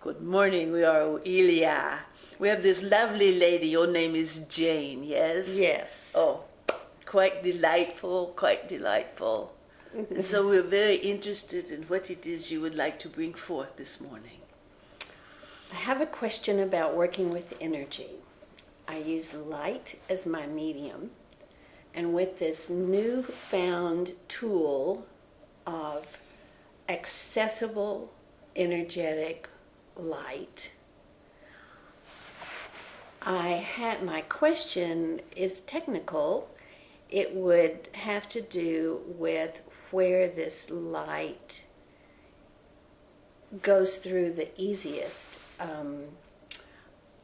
Good morning, we are Ilya. We have this lovely lady, your name is Jane, yes? Yes. Oh, quite delightful, quite delightful. And so we're very interested in what it is you would like to bring forth this morning. I have a question about working with energy. I use light as my medium, and with this newfound tool of accessible energetic light, my question is technical. It would have to do with where this light goes through the easiest.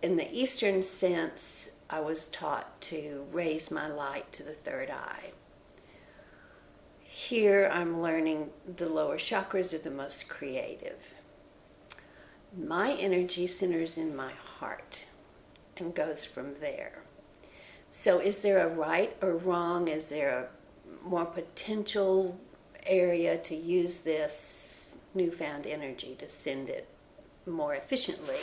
In the Eastern sense, I was taught to raise my light to the third eye. Here I'm learning the lower chakras are the most creative. My energy centers in my heart and goes from there. So is there a right or wrong? Is there a more potential area to use this newfound energy to send it more efficiently?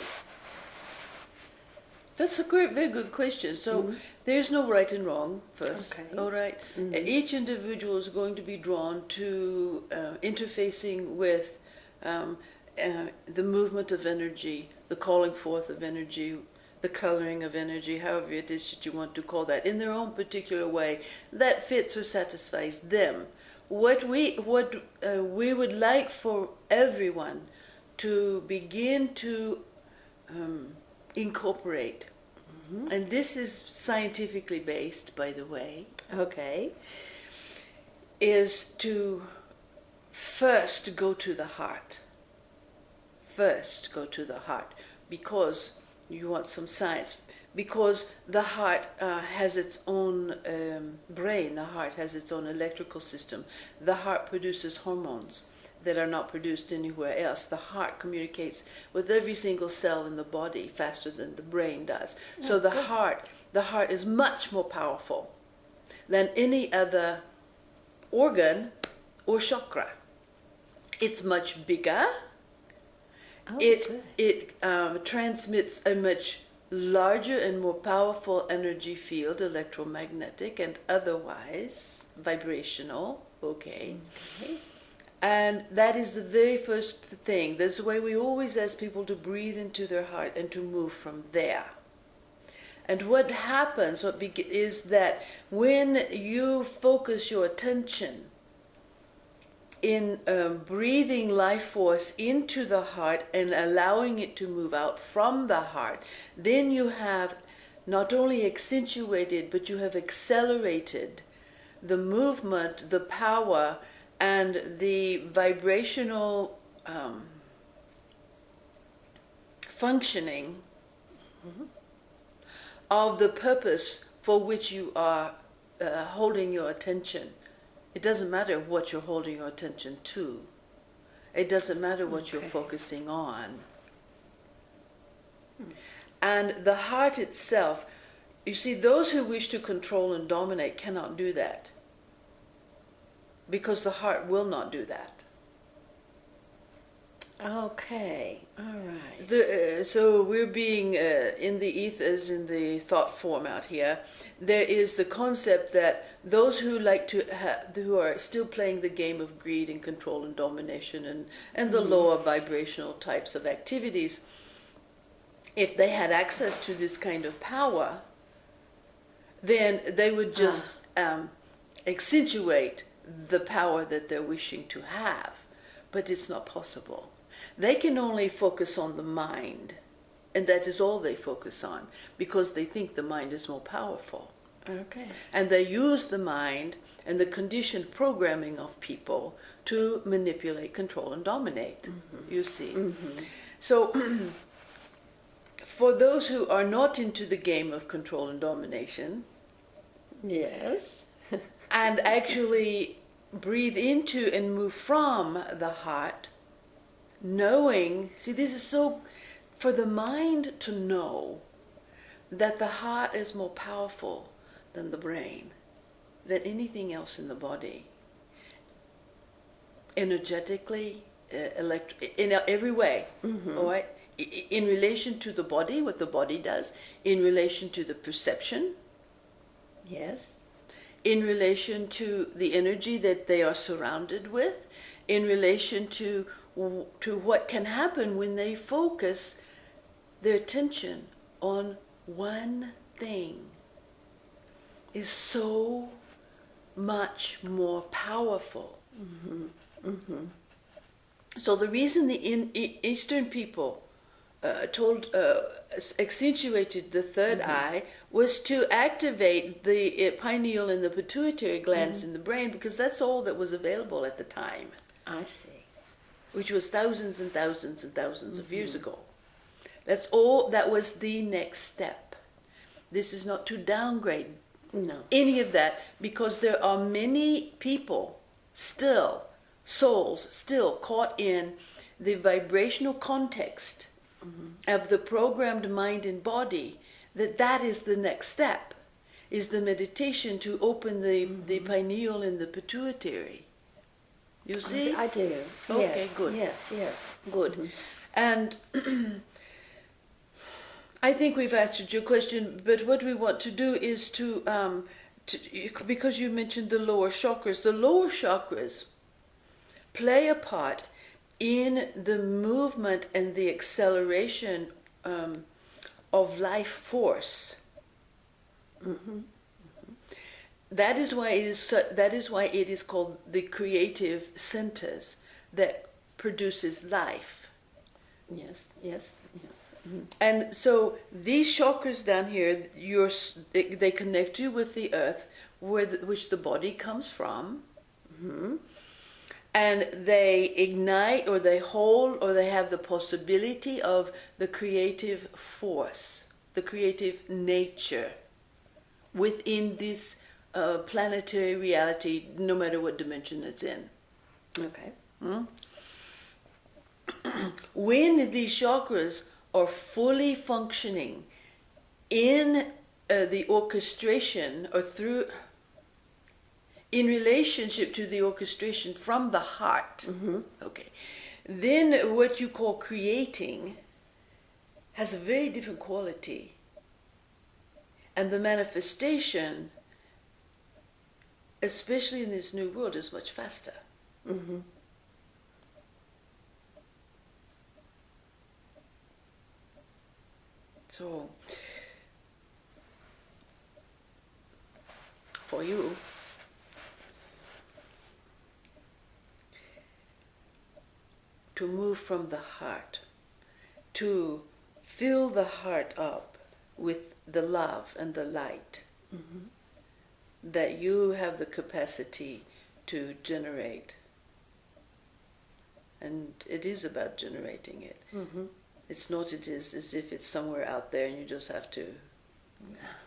That's a very good question. So there's no right and wrong first. Okay. All right. Each individual is going to be drawn to interfacing with the movement of energy, the calling forth of energy, the coloring of energy, however it is that you want to call that, in their own particular way that fits or satisfies them. What we would like for everyone to begin to incorporate, and this is scientifically based, by the way, Okay. is to first go to the heart. First go to the heart, because you want some science, because the heart has its own brain, the heart has its own electrical system. The heart produces hormones that are not produced anywhere else. The heart communicates with every single cell in the body faster than the brain does. So the heart is much more powerful than any other organ or chakra. It's much bigger. It transmits a much larger and more powerful energy field, electromagnetic and otherwise vibrational. Okay. And that is the very first thing. That's the way we always ask people to breathe into their heart and to move from there. And what happens is that when you focus your attention in breathing life force into the heart and allowing it to move out from the heart, then you have not only accentuated, but you have accelerated the movement, the power, and the vibrational functioning of the purpose for which you are holding your attention. It doesn't matter what you're holding your attention to. It doesn't matter what you're focusing on. And the heart itself, you see, those who wish to control and dominate cannot do that, because the heart will not do that. Okay, all right. So we're being in the ethers, in the thought form out here. There is the concept that those who like to who are still playing the game of greed and control and domination and the lower vibrational types of activities, if they had access to this kind of power, then they would just accentuate the power that they're wishing to have. But it's not possible. They can only focus on the mind, and that is all they focus on, because they think the mind is more powerful. Okay. And they use the mind and the conditioned programming of people to manipulate, control, and dominate, you see. So for those who are not into the game of control and domination, Yes. and actually breathe into and move from the heart, knowing, see, this is so, for the mind to know that the heart is more powerful than the brain, than anything else in the body. Energetically, in every way, all right? in relation to the body, what the body does, in relation to the perception, Yes. in relation to the energy that they are surrounded with, in relation to what can happen when they focus their attention on one thing, is so much more powerful. Mm-hmm. Mm-hmm. So the reason the Eastern people accentuated the third eye was to activate the pineal and the pituitary glands in the brain, because that's all that was available at the time. I see. Which was thousands and thousands and thousands of years ago. That's all, that was the next step. This is not to downgrade any of that, because there are many people still, souls still caught in the vibrational context of the programmed mind and body, that is the next step, is the meditation to open the pineal and the pituitary. You see? I do. Okay, Yes. good. Yes, yes. Good. And I think we've answered your question, but what we want to do is to because you mentioned the lower chakras play a part in the movement and the acceleration of life force. That is why it is called the creative centers that produces life. Yes, yes. Yeah. And so these chakras down here, they connect you with the earth, which the body comes from, and they ignite, or they hold, or they have the possibility of the creative force, the creative nature within this planetary reality, no matter what dimension it's in. Okay. When these chakras are fully functioning in the orchestration, or through, in relationship to the orchestration from the heart, okay, then what you call creating has a very different quality, and the manifestation, especially in this new world, is much faster. So, for you, to move from the heart, to fill the heart up with the love and the light that you have the capacity to generate. And it is about generating it. It's not it is as if it's somewhere out there and you just have to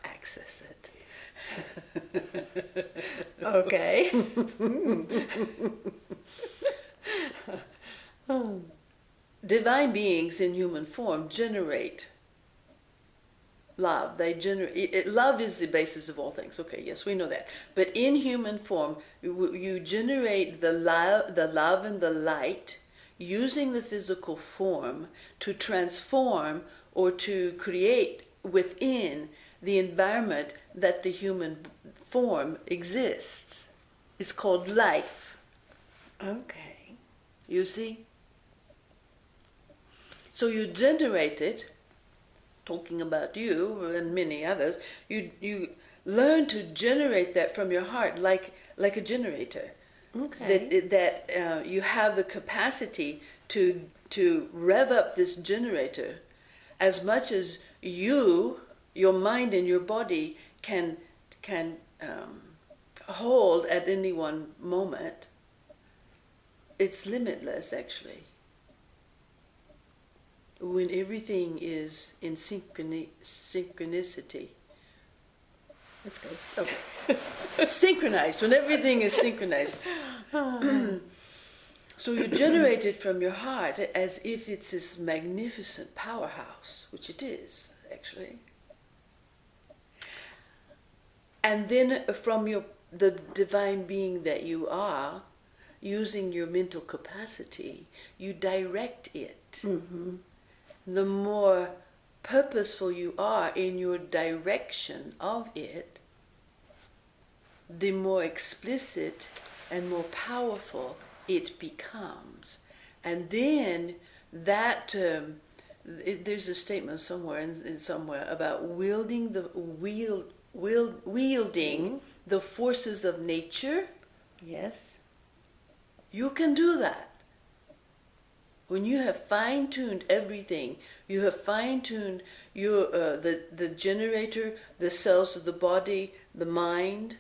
access it. Okay. Divine beings in human form generate love. They generate love is the basis of all things. Okay, yes, we know that. But in human form, you generate the love and the light, using the physical form to transform or to create within the environment that the human form exists. It's called life. Okay. You see? So you generate it, talking about you and many others, you learn to generate that from your heart like a generator. Okay. That you have the capacity to rev up this generator as much as your mind and your body can hold at any one moment. It's limitless, actually. When everything is in synchronicity. That's good. Okay. Synchronized, when everything is synchronized. So you generate it from your heart as if it's this magnificent powerhouse, which it is, actually. And then from the divine being that you are, using your mental capacity, you direct it the more purposeful you are in your direction of it, the more explicit and more powerful it becomes. And then that there's a statement somewhere in somewhere about wielding the forces of nature. Yes. You can do that. When you have fine-tuned everything, you have fine-tuned your the generator, the cells of the body, the mind,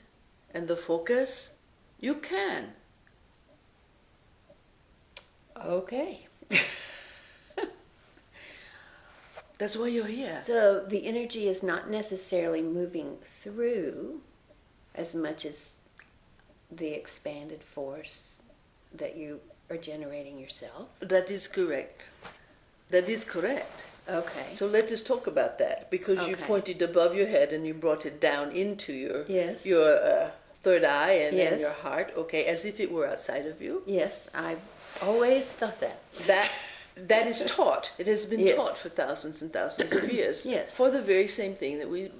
and the focus, you can. Okay. That's why you're here. So the energy is not necessarily moving through as much as the expanded force that you are generating yourself. That is correct. That is correct. Okay. So let us talk about that, because you Okay. pointed above your head and you brought it down into your Yes. your third eye and Yes. your heart. Okay, as if it were outside of you. Yes, I've always thought that. That is taught. It has been Yes. taught for thousands and thousands of years. Yes. For the very same thing that we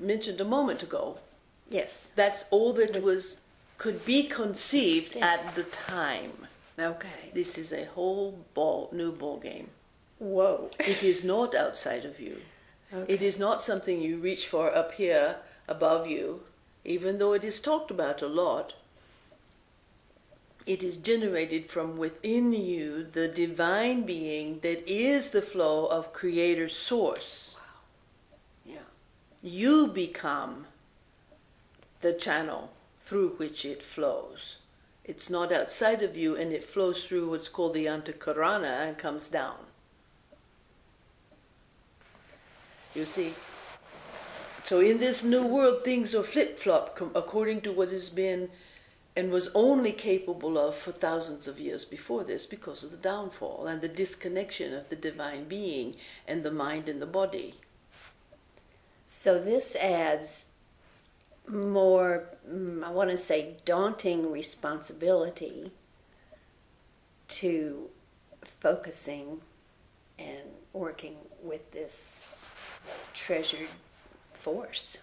mentioned a moment ago. Yes. That's all that could be conceived Extent. at the time. Okay. This is a whole new ball game. Whoa. It is not outside of you. Okay. It is not something you reach for up here above you, even though it is talked about a lot. It is generated from within you, the divine being that is the flow of Creator Source. Yeah. You become the channel through which it flows. It's not outside of you, and it flows through what's called the Antakarana and comes down. You see? So in this new world, things are flip-flop according to what has been and was only capable of for thousands of years before this, because of the downfall and the disconnection of the divine being and the mind and the body. So this adds more, I want to say, daunting responsibility to focusing and working with this treasured force.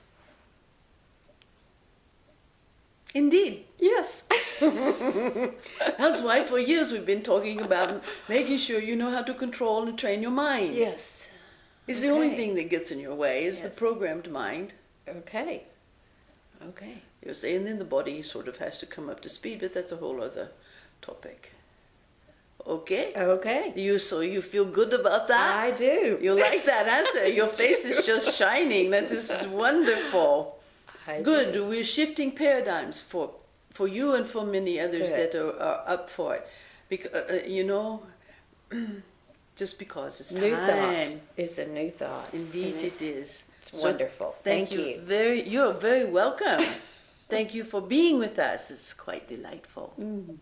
Indeed. Yes. That's why for years we've been talking about making sure you know how to control and train your mind. Yes. It's the only Okay. thing that gets in your way is Yes. the programmed mind. Okay. Okay. You see, and then the body sort of has to come up to speed, but that's a whole other topic. Okay? Okay. So you feel good about that? I do. You like that answer? Your face is just shining. That is wonderful. I Good. do. We're shifting paradigms for you and for many others Good. that are up for it. Because just because it's New time. thought. It's a new thought. Indeed, And it is. It's wonderful. Thank you. You're very welcome. Thank you for being with us. It's quite delightful. Mm.